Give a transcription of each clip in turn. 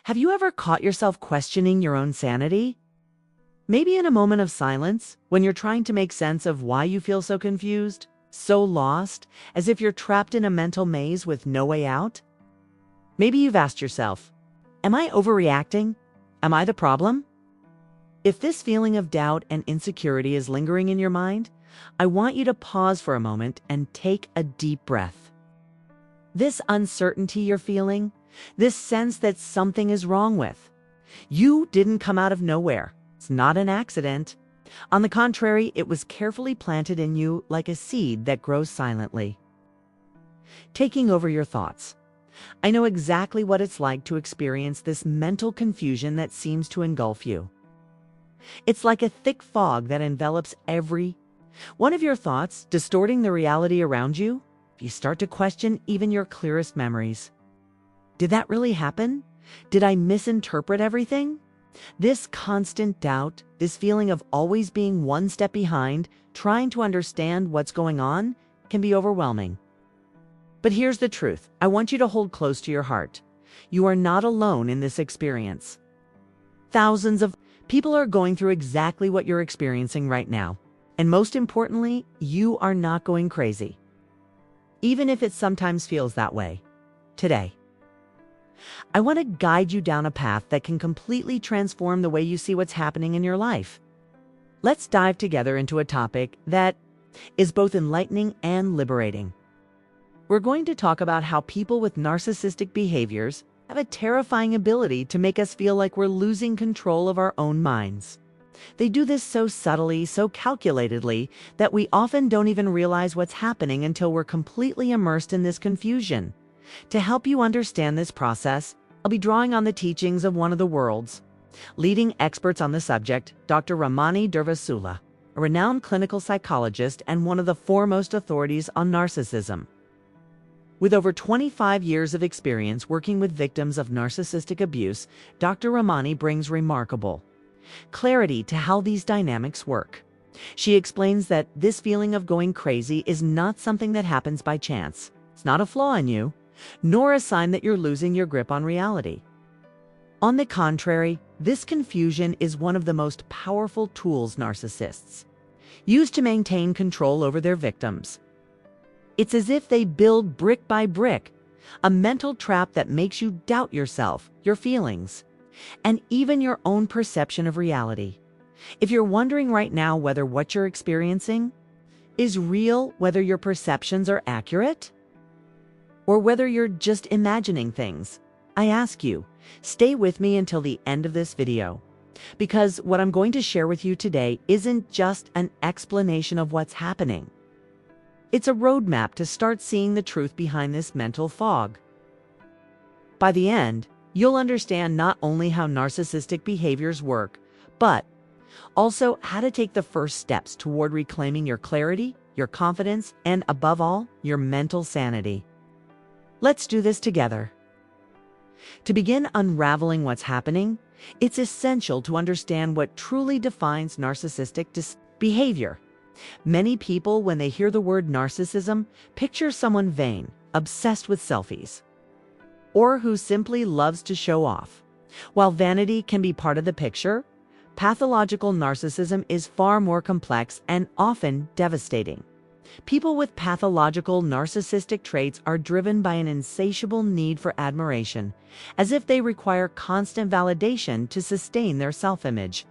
Have you ever caught yourself questioning your own sanity? Maybe in a moment of silence, when you're trying to make sense of why you feel so confused, so lost, as if you're trapped in a mental maze with no way out? Maybe you've asked yourself, am I overreacting? Am I the problem? If this feeling of doubt and insecurity is lingering in your mind, I want you to pause for a moment and take a deep breath. This uncertainty you're feeling, this sense that something is wrong with, you didn't come out of nowhere. It's not an accident. On the contrary, it was carefully planted in you like a seed that grows silently. Taking over your thoughts. I know exactly what it's like to experience this mental confusion that seems to engulf you. It's like a thick fog that envelops every one of your thoughts, distorting the reality around you. You start to question even your clearest memories. Did that really happen? Did I misinterpret everything? This constant doubt, this feeling of always being one step behind, trying to understand what's going on, can be overwhelming. But here's the truth. I want you to hold close to your heart. You are not alone in this experience. Thousands of people are going through exactly what you're experiencing right now. And most importantly, you are not going crazy. Even if it sometimes feels that way. Today, I want to guide you down a path that can completely transform the way you see what's happening in your life. Let's dive together into a topic that is both enlightening and liberating. We're going to talk about how people with narcissistic behaviors have a terrifying ability to make us feel like we're losing control of our own minds. They do this so subtly, so calculatedly, that we often don't even realize what's happening until we're completely immersed in this confusion. To help you understand this process, I'll be drawing on the teachings of one of the world's leading experts on the subject, Dr. Ramani, a renowned clinical psychologist and one of the foremost authorities on narcissism. With over 25 years of experience working with victims of narcissistic abuse, Dr. Ramani brings remarkable clarity to how these dynamics work. She explains that this feeling of going crazy is not something that happens by chance. It's not a flaw in you, nor a sign that you're losing your grip on reality. On the contrary, this confusion is one of the most powerful tools narcissists use to maintain control over their victims. It's as if they build brick by brick, a mental trap that makes you doubt yourself, your feelings, and even your own perception of reality. If you're wondering right now whether what you're experiencing is real, whether your perceptions are accurate, or whether you're just imagining things, I ask you, stay with me until the end of this video. Because what I'm going to share with you today isn't just an explanation of what's happening. It's a roadmap to start seeing the truth behind this mental fog. By the end, you'll understand not only how narcissistic behaviors work, but also how to take the first steps toward reclaiming your clarity, your confidence, and above all, your mental sanity. Let's do this together. To begin unraveling what's happening, it's essential to understand what truly defines narcissistic behavior. Many people, when they hear the word narcissism, picture someone vain, obsessed with selfies, or who simply loves to show off. While vanity can be part of the picture, pathological narcissism is far more complex and often devastating. People with pathological narcissistic traits are driven by an insatiable need for admiration, as if they require constant validation to sustain their self-image.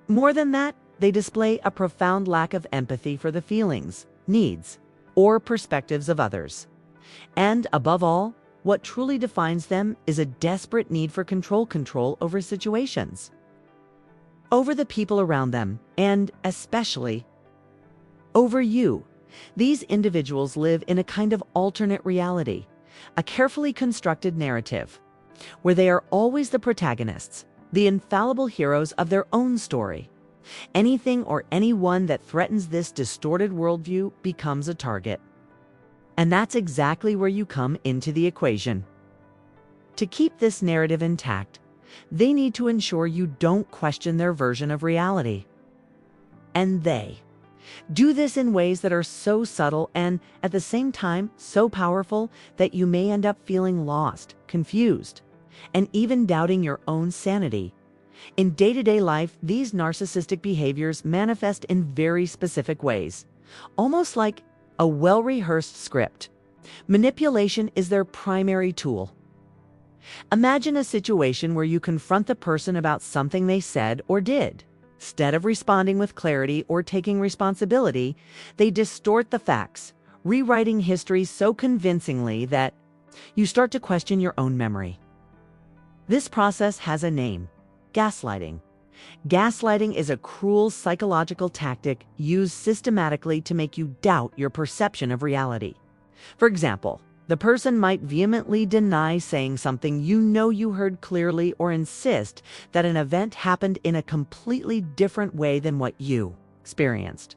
More than that, they display a profound lack of empathy for the feelings, needs, or perspectives of others. And above all, what truly defines them is a desperate need for control over situations, over the people around them, and especially over you. These individuals live in a kind of alternate reality, a carefully constructed narrative, where they are always the protagonists, the infallible heroes of their own story. Anything or anyone that threatens this distorted worldview becomes a target. And that's exactly where you come into the equation. To keep this narrative intact, they need to ensure you don't question their version of reality. And they do this in ways that are so subtle and, at the same time, so powerful that you may end up feeling lost, confused, and even doubting your own sanity. In day-to-day life, these narcissistic behaviors manifest in very specific ways, almost like a well-rehearsed script. Manipulation is their primary tool. Imagine a situation where you confront the person about something they said or did. Instead of responding with clarity or taking responsibility, they distort the facts, rewriting history so convincingly that you start to question your own memory. This process has a name: gaslighting. Gaslighting is a cruel psychological tactic used systematically to make you doubt your perception of reality. For example, the person might vehemently deny saying something you know you heard clearly, or insist that an event happened in a completely different way than what you experienced.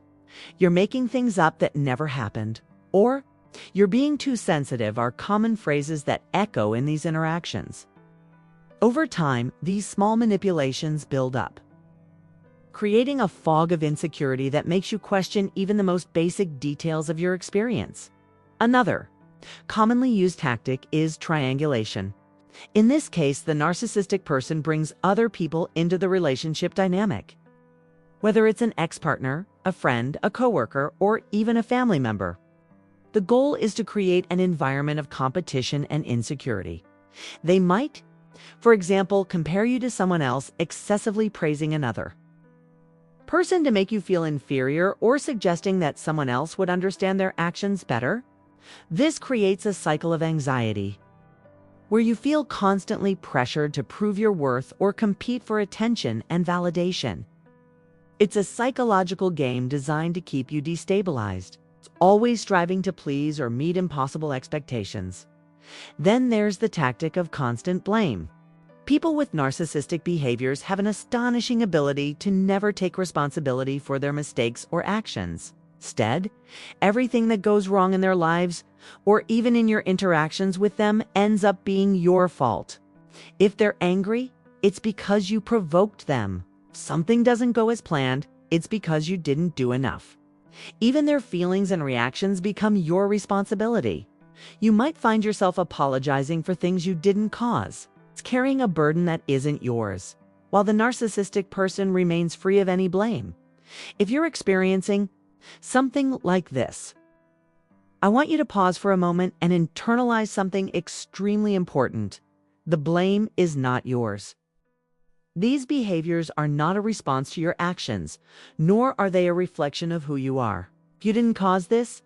You're making things up that never happened, or you're being too sensitive are common phrases that echo in these interactions. Over time, these small manipulations build up, creating a fog of insecurity that makes you question even the most basic details of your experience. Another commonly used tactic is triangulation. In this case, the narcissistic person brings other people into the relationship dynamic. Whether it's an ex-partner, a friend, a coworker, or even a family member. The goal is to create an environment of competition and insecurity. They might, for example, compare you to someone else, excessively praising another person to make you feel inferior, or suggesting that someone else would understand their actions better. This creates a cycle of anxiety, where you feel constantly pressured to prove your worth or compete for attention and validation. It's a psychological game designed to keep you destabilized, always striving to please or meet impossible expectations. Then there's the tactic of constant blame. People with narcissistic behaviors have an astonishing ability to never take responsibility for their mistakes or actions. Instead, everything that goes wrong in their lives, or even in your interactions with them, ends up being your fault. If they're angry, it's because you provoked them. If something doesn't go as planned, it's because you didn't do enough. Even their feelings and reactions become your responsibility. You might find yourself apologizing for things you didn't cause. It's carrying a burden that isn't yours, while the narcissistic person remains free of any blame. If you're experiencing something like this, I want you to pause for a moment and internalize something extremely important. The blame is not yours. These behaviors are not a response to your actions, nor are they a reflection of who you are. If you didn't cause this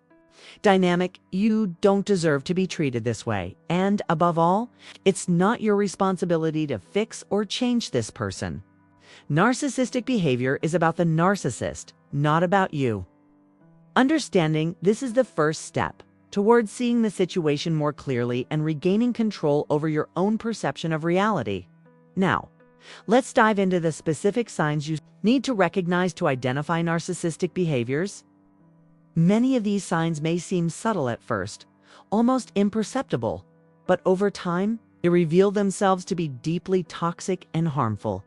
dynamic, you don't deserve to be treated this way. And above all, it's not your responsibility to fix or change this person. Narcissistic behavior is about the narcissist, not about you. Understanding this is the first step towards seeing the situation more clearly and regaining control over your own perception of reality. Now, let's dive into the specific signs you need to recognize to identify narcissistic behaviors. Many of these signs may seem subtle at first, almost imperceptible, but over time, they reveal themselves to be deeply toxic and harmful.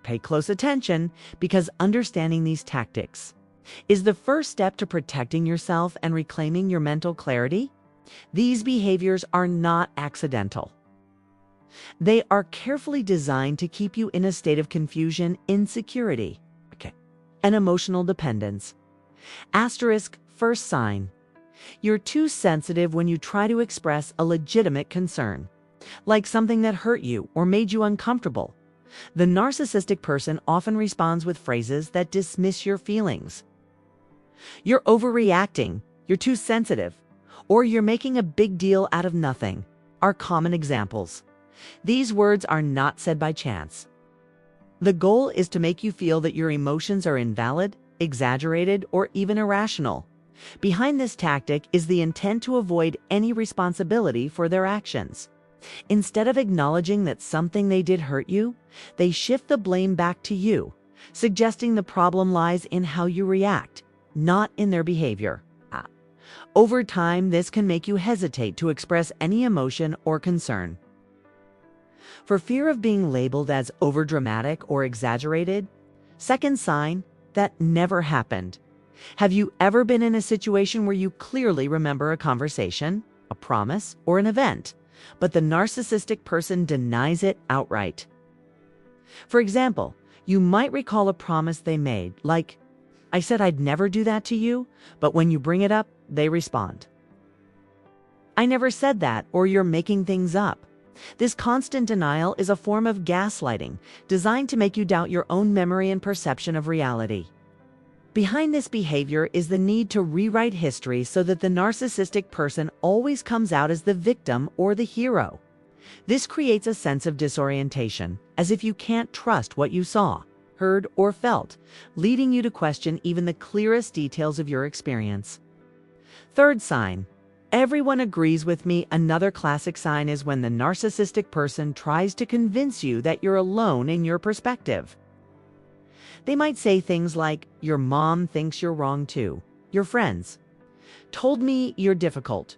Pay close attention, because understanding these tactics is the first step to protecting yourself and reclaiming your mental clarity. These behaviors are not accidental. They are carefully designed to keep you in a state of confusion, insecurity, and emotional dependence. Asterisk, first sign. You're too sensitive when you try to express a legitimate concern, like something that hurt you or made you uncomfortable. The narcissistic person often responds with phrases that dismiss your feelings. You're overreacting, you're too sensitive, or you're making a big deal out of nothing are common examples. These words are not said by chance. The goal is to make you feel that your emotions are invalid, exaggerated, or even irrational. Behind this tactic is the intent to avoid any responsibility for their actions. Instead of acknowledging that something they did hurt you, they shift the blame back to you, suggesting the problem lies in how you react, not in their behavior. Over time, this can make you hesitate to express any emotion or concern. For fear of being labeled as overdramatic or exaggerated. Second sign, that never happened. Have you ever been in a situation where you clearly remember a conversation, a promise, or an event, but the narcissistic person denies it outright. For example, you might recall a promise they made, like, "I said I'd never do that to you," but when you bring it up, they respond, "I never said that," or "You're making things up." This constant denial is a form of gaslighting, designed to make you doubt your own memory and perception of reality. Behind this behavior is the need to rewrite history so that the narcissistic person always comes out as the victim or the hero. This creates a sense of disorientation, as if you can't trust what you saw, heard, or felt, leading you to question even the clearest details of your experience. Third sign. Everyone agrees with me. Another classic sign is when the narcissistic person tries to convince you that you're alone in your perspective. They might say things like, "Your mom thinks you're wrong too," "Your friends told me you're difficult,"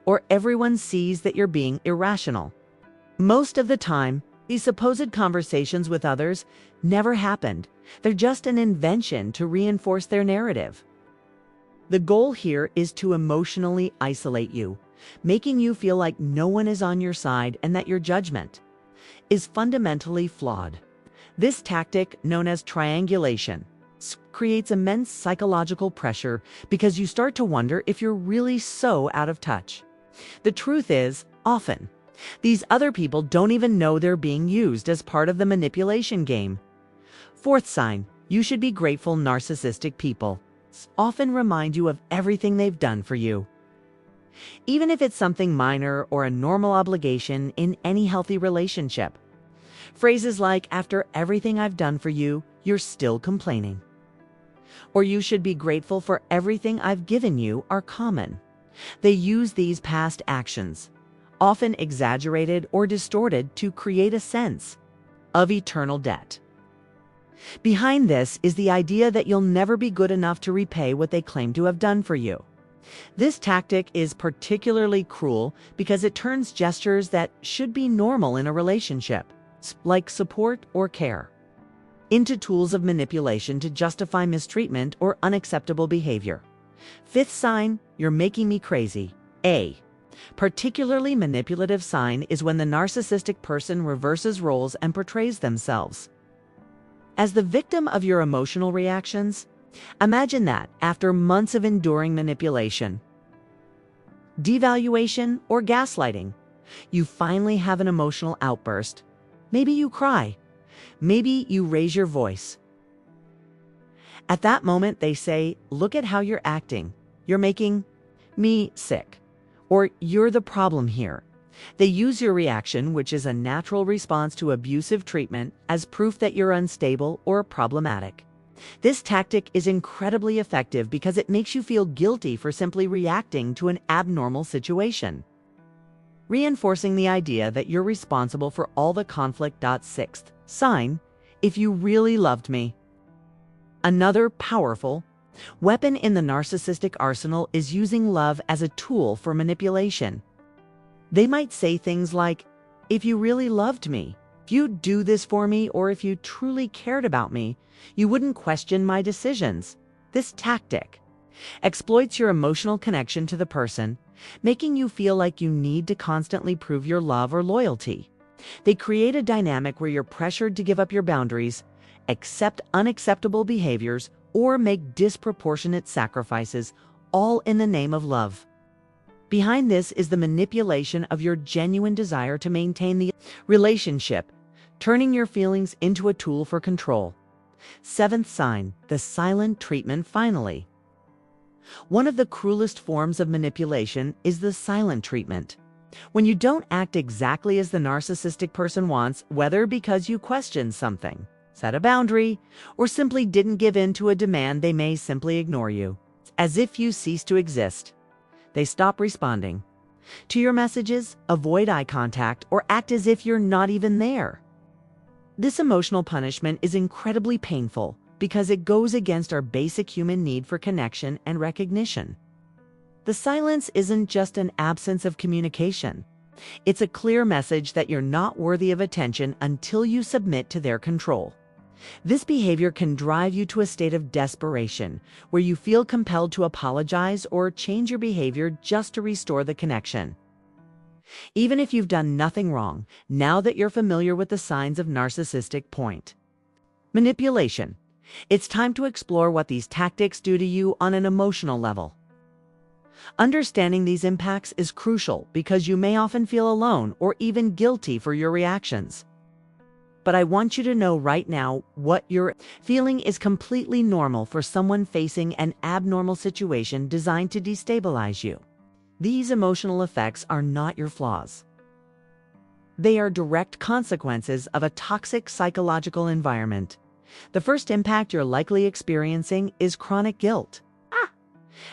or "Everyone sees that you're being irrational." Most of the time, these supposed conversations with others never happened. They're just an invention to reinforce their narrative. The goal here is to emotionally isolate you, making you feel like no one is on your side and that your judgment is fundamentally flawed. This tactic, known as triangulation, creates immense psychological pressure because you start to wonder if you're really so out of touch. The truth is, often, these other people don't even know they're being used as part of the manipulation game. Fourth sign, you should be grateful. Narcissistic people often remind you of everything they've done for you. Even if it's something minor or a normal obligation in any healthy relationship. Phrases like, "After everything I've done for you, you're still complaining," or "You should be grateful for everything I've given you," are common. They use these past actions, often exaggerated or distorted, to create a sense of eternal debt. Behind this is the idea that you'll never be good enough to repay what they claim to have done for you. This tactic is particularly cruel because it turns gestures that should be normal in a relationship, like support or care, into tools of manipulation to justify mistreatment or unacceptable behavior. Fifth sign, you're making me crazy. A particularly manipulative sign is when the narcissistic person reverses roles and portrays themselves as the victim of your emotional reactions. Imagine that after months of enduring manipulation, devaluation, or gaslighting, you finally have an emotional outburst. Maybe you cry. Maybe you raise your voice. At that moment, they say, "Look at how you're acting. You're making me sick," or "You're the problem here." They use your reaction, which is a natural response to abusive treatment, as proof that you're unstable or problematic. This tactic is incredibly effective because it makes you feel guilty for simply reacting to an abnormal situation, reinforcing the idea that you're responsible for all the conflict. Sixth sign, if you really loved me. Another powerful weapon in the narcissistic arsenal is using love as a tool for manipulation. They might say things like, "If you really loved me, if you'd do this for me, or if you truly cared about me, you wouldn't question my decisions." This tactic exploits your emotional connection to the person, making you feel like you need to constantly prove your love or loyalty. They create a dynamic where you're pressured to give up your boundaries, accept unacceptable behaviors, or make disproportionate sacrifices, all in the name of love. Behind this is the manipulation of your genuine desire to maintain the relationship, turning your feelings into a tool for control. Seventh sign, the silent treatment. Finally, one of the cruelest forms of manipulation is the silent treatment. When you don't act exactly as the narcissistic person wants, whether because you questioned something, set a boundary, or simply didn't give in to a demand, they may simply ignore you, as if you cease to exist. They stop responding to your messages, avoid eye contact, or act as if you're not even there. This emotional punishment is incredibly painful because it goes against our basic human need for connection and recognition. The silence isn't just an absence of communication. It's a clear message that you're not worthy of attention until you submit to their control. This behavior can drive you to a state of desperation, where you feel compelled to apologize or change your behavior just to restore the connection. even if you've done nothing wrong, now that you're familiar with the signs of narcissistic point. Manipulation. It's time to explore what these tactics do to you on an emotional level. Understanding these impacts is crucial because you may often feel alone or even guilty for your reactions. But I want you to know right now what you're feeling is completely normal for someone facing an abnormal situation designed to destabilize you. These emotional effects are not your flaws. They are direct consequences of a toxic psychological environment. The first impact you're likely experiencing is chronic guilt.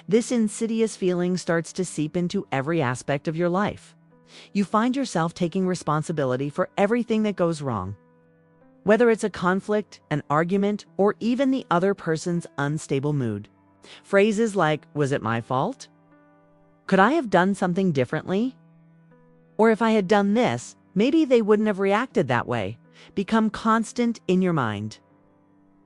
This insidious feeling starts to seep into every aspect of your life. You find yourself taking responsibility for everything that goes wrong. Whether it's a conflict, an argument, or even the other person's unstable mood. Phrases like, "Was it my fault?" "Could I have done something differently?" Or "If I had done this, maybe they wouldn't have reacted that way," become constant in your mind.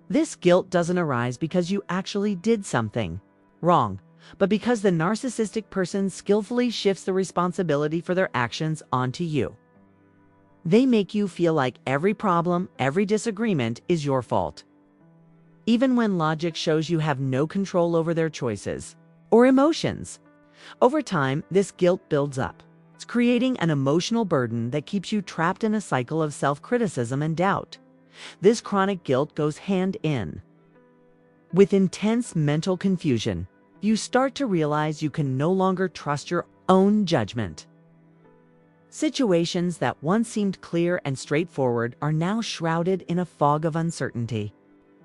This guilt doesn't arise because you actually did something wrong, but because the narcissistic person skillfully shifts the responsibility for their actions onto you. They make you feel like every problem, every disagreement is your fault, even when logic shows you have no control over their choices or emotions. Over time, this guilt builds up. It's creating an emotional burden that keeps you trapped in a cycle of self-criticism and doubt. This chronic guilt goes hand in with intense mental confusion. You start to realize you can no longer trust your own judgment. Situations that once seemed clear and straightforward are now shrouded in a fog of uncertainty.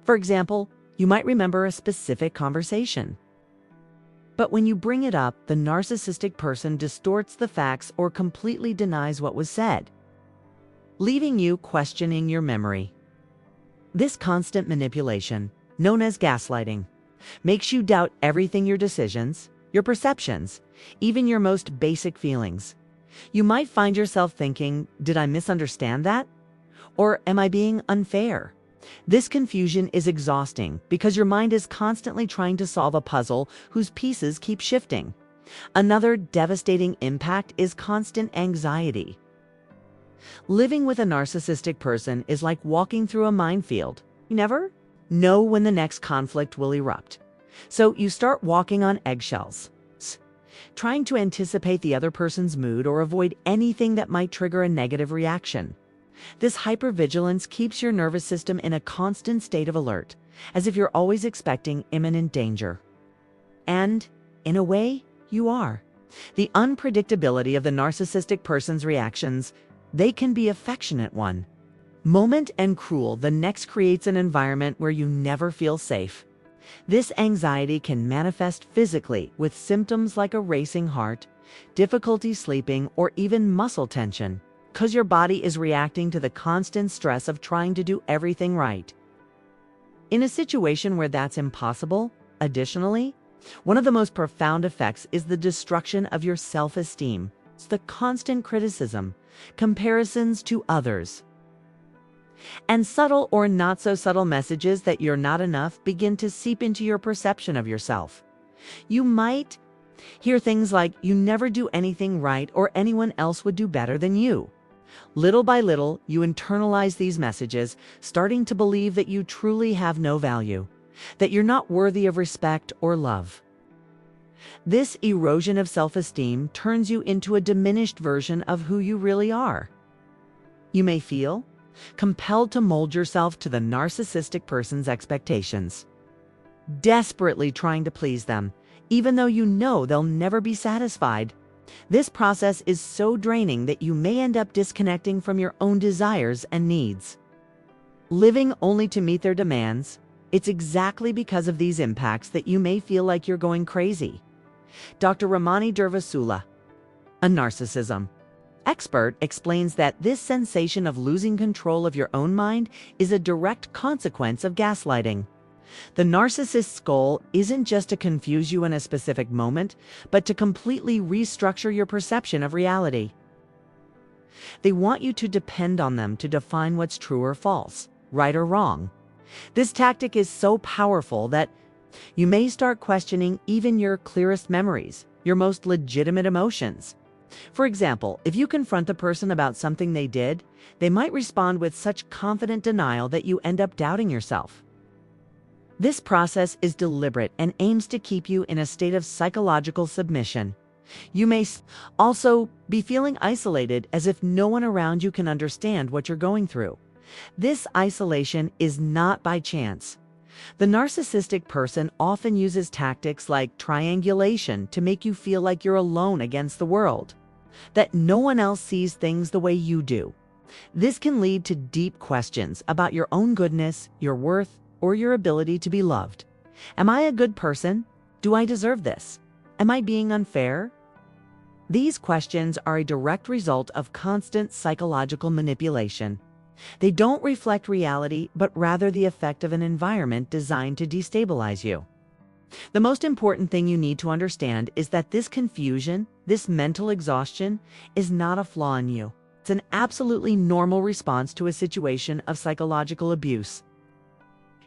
For example, you might remember a specific conversation, but when you bring it up, the narcissistic person distorts the facts or completely denies what was said, leaving you questioning your memory. This constant manipulation, known as gaslighting, makes you doubt everything: your decisions, your perceptions, even your most basic feelings. You might find yourself thinking, "Did I misunderstand that?" Or "Am I being unfair?" This confusion is exhausting because your mind is constantly trying to solve a puzzle whose pieces keep shifting. Another devastating impact is constant anxiety. Living with a narcissistic person is like walking through a minefield. You never know when the next conflict will erupt. So you start walking on eggshells, trying to anticipate the other person's mood or avoid anything that might trigger a negative reaction. This hypervigilance keeps your nervous system in a constant state of alert, as if you're always expecting imminent danger. And, in a way, you are. The unpredictability of the narcissistic person's reactions, they can be affectionate one moment and cruel the next, creates an environment where you never feel safe. This anxiety can manifest physically with symptoms like a racing heart, difficulty sleeping, or even muscle tension, because your body is reacting to the constant stress of trying to do everything right. In a situation where that's impossible, additionally, one of the most profound effects is the destruction of your self-esteem. It's the constant criticism, comparisons to others, and subtle or not so subtle messages that you're not enough begin to seep into your perception of yourself. You might hear things like, "You never do anything right," or "Anyone else would do better than you." Little by little, you internalize these messages, starting to believe that you truly have no value, that you're not worthy of respect or love. This erosion of self-esteem turns you into a diminished version of who you really are. You may feel compelled to mold yourself to the narcissistic person's expectations, desperately trying to please them, even though you know they'll never be satisfied. This process is so draining that you may end up disconnecting from your own desires and needs, living only to meet their demands. It's exactly because of these impacts that you may feel like you're going crazy. Dr. Ramani, a narcissism expert, explains that this sensation of losing control of your own mind is a direct consequence of gaslighting. The narcissist's goal isn't just to confuse you in a specific moment, but to completely restructure your perception of reality. They want you to depend on them to define what's true or false, right or wrong. This tactic is so powerful that you may start questioning even your clearest memories, your most legitimate emotions, For example, if you confront the person about something they did, they might respond with such confident denial that you end up doubting yourself. This process is deliberate and aims to keep you in a state of psychological submission. You may also be feeling isolated, as if no one around you can understand what you're going through. This isolation is not by chance. The narcissistic person often uses tactics like triangulation to make you feel like you're alone against the world, that no one else sees things the way you do. This can lead to deep questions about your own goodness, your worth, or your ability to be loved. Am I a good person? Do I deserve this? Am I being unfair? These questions are a direct result of constant psychological manipulation. They don't reflect reality, but rather the effect of an environment designed to destabilize you. The most important thing you need to understand is that this confusion, this mental exhaustion, is not a flaw in you. It's an absolutely normal response to a situation of psychological abuse.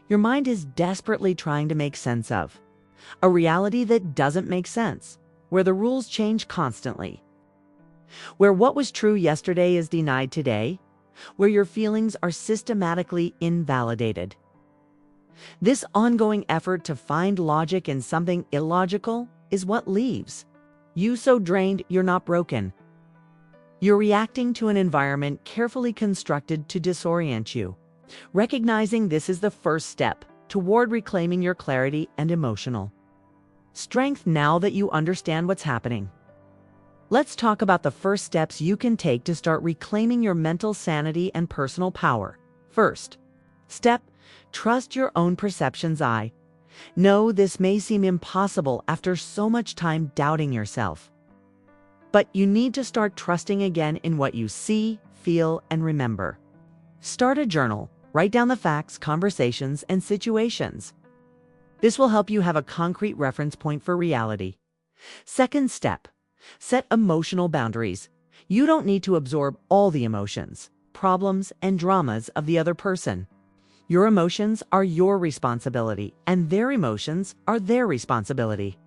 Your mind is desperately trying to make sense of a reality that doesn't make sense, where the rules change constantly, where what was true yesterday is denied today, where your feelings are systematically invalidated. This ongoing effort to find logic in something illogical is what leaves you so drained you're not broken. You're reacting to an environment carefully constructed to disorient you. Recognizing this is the first step toward reclaiming your clarity and emotional strength now that you understand what's happening. Let's talk about the first steps you can take to start reclaiming your mental sanity and personal power. First step, trust your own perceptions. I know this may seem impossible after so much time doubting yourself, but you need to start trusting again in what you see, feel, and remember. Start a journal. Write down the facts, conversations, and situations. This will help you have a concrete reference point for reality. Second step, set emotional boundaries. You don't need to absorb all the emotions, problems, and dramas of the other person. Your emotions are your responsibility, and their emotions are their responsibility.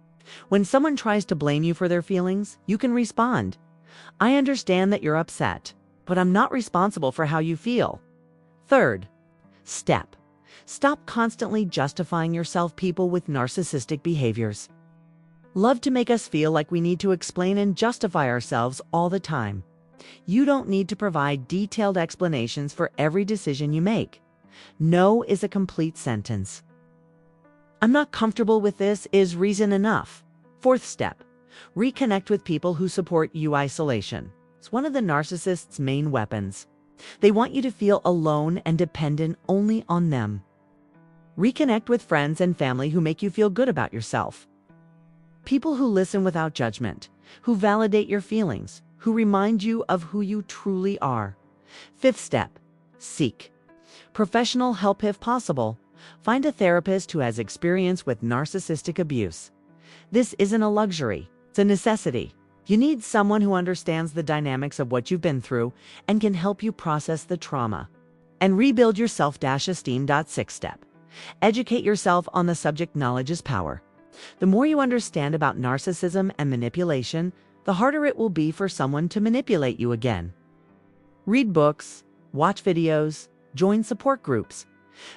When someone tries to blame you for their feelings, you can respond, "I understand that you're upset, but I'm not responsible for how you feel." Third step, stop constantly justifying yourself. People with narcissistic behaviors love to make us feel like we need to explain and justify ourselves all the time. You don't need to provide detailed explanations for every decision you make. No is a complete sentence. "I'm not comfortable with this" is reason enough. Fourth step, reconnect with people who support you. Isolation is one of the narcissist's main weapons. They want you to feel alone and dependent only on them. Reconnect with friends and family who make you feel good about yourself. People who listen without judgment, who validate your feelings, who remind you of who you truly are. Fifth step, seek professional help if possible. Find a therapist who has experience with narcissistic abuse. This isn't a luxury, it's a necessity. You need someone who understands the dynamics of what you've been through and can help you process the trauma and rebuild your self-esteem. Sixth step, educate yourself on the subject. Knowledge is power. The more you understand about narcissism and manipulation, the harder it will be for someone to manipulate you again. Read books, watch videos, join support groups.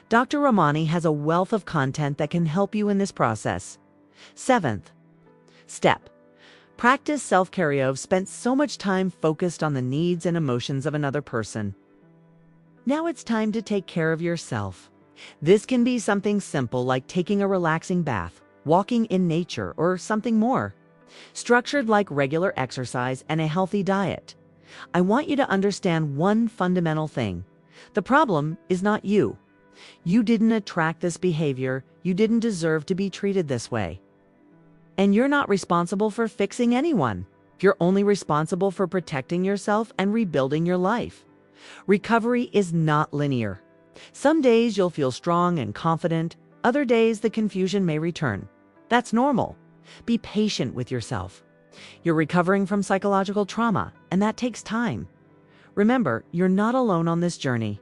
Dr. Ramani has a wealth of content that can help you in this process. Seventh step, practice self-care. You've spent so much time focused on the needs and emotions of another person. Now it's time to take care of yourself. This can be something simple like taking a relaxing bath, walking in nature, or something more structured like regular exercise and a healthy diet. I want you to understand one fundamental thing. The problem is not you. You didn't attract this behavior. You didn't deserve to be treated this way. And you're not responsible for fixing anyone. You're only responsible for protecting yourself and rebuilding your life. Recovery is not linear. Some days you'll feel strong and confident. Other days the confusion may return. That's normal. Be patient with yourself. You're recovering from psychological trauma, and that takes time. Remember, you're not alone on this journey.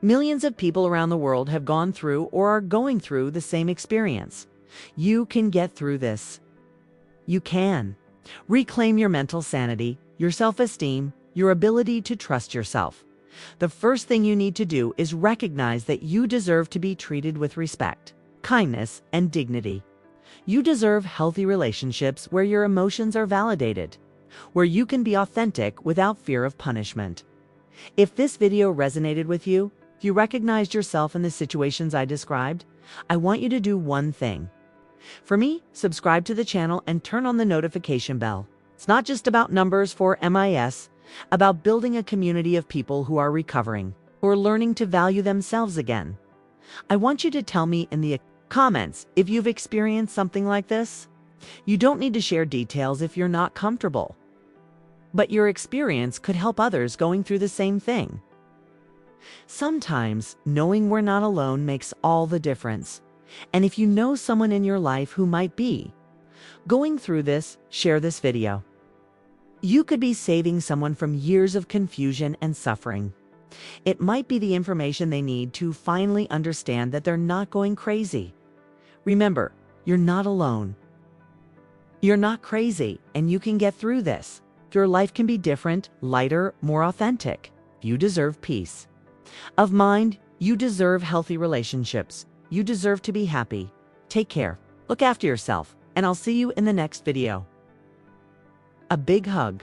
Millions of people around the world have gone through or are going through the same experience. You can get through this. You can. Reclaim your mental sanity, your self-esteem, your ability to trust yourself. The first thing you need to do is recognize that you deserve to be treated with respect, kindness, and dignity. You deserve healthy relationships where your emotions are validated, where you can be authentic without fear of punishment. If this video resonated with you, if you recognized yourself in the situations I described, I want you to do one thing. For me, subscribe to the channel and turn on the notification bell. It's not just about numbers for MIS, about building a community of people who are recovering, who are learning to value themselves again. I want you to tell me in the comments if you've experienced something like this. You don't need to share details if you're not comfortable, but your experience could help others going through the same thing. Sometimes knowing we're not alone makes all the difference. And if you know someone in your life who might be going through this, share this video. You could be saving someone from years of confusion and suffering. It might be the information they need to finally understand that they're not going crazy. Remember, you're not alone. You're not crazy, and you can get through this. Your life can be different, lighter, more authentic. You deserve peace of mind. You deserve healthy relationships. You deserve to be happy. Take care, look after yourself, and I'll see you in the next video. A big hug.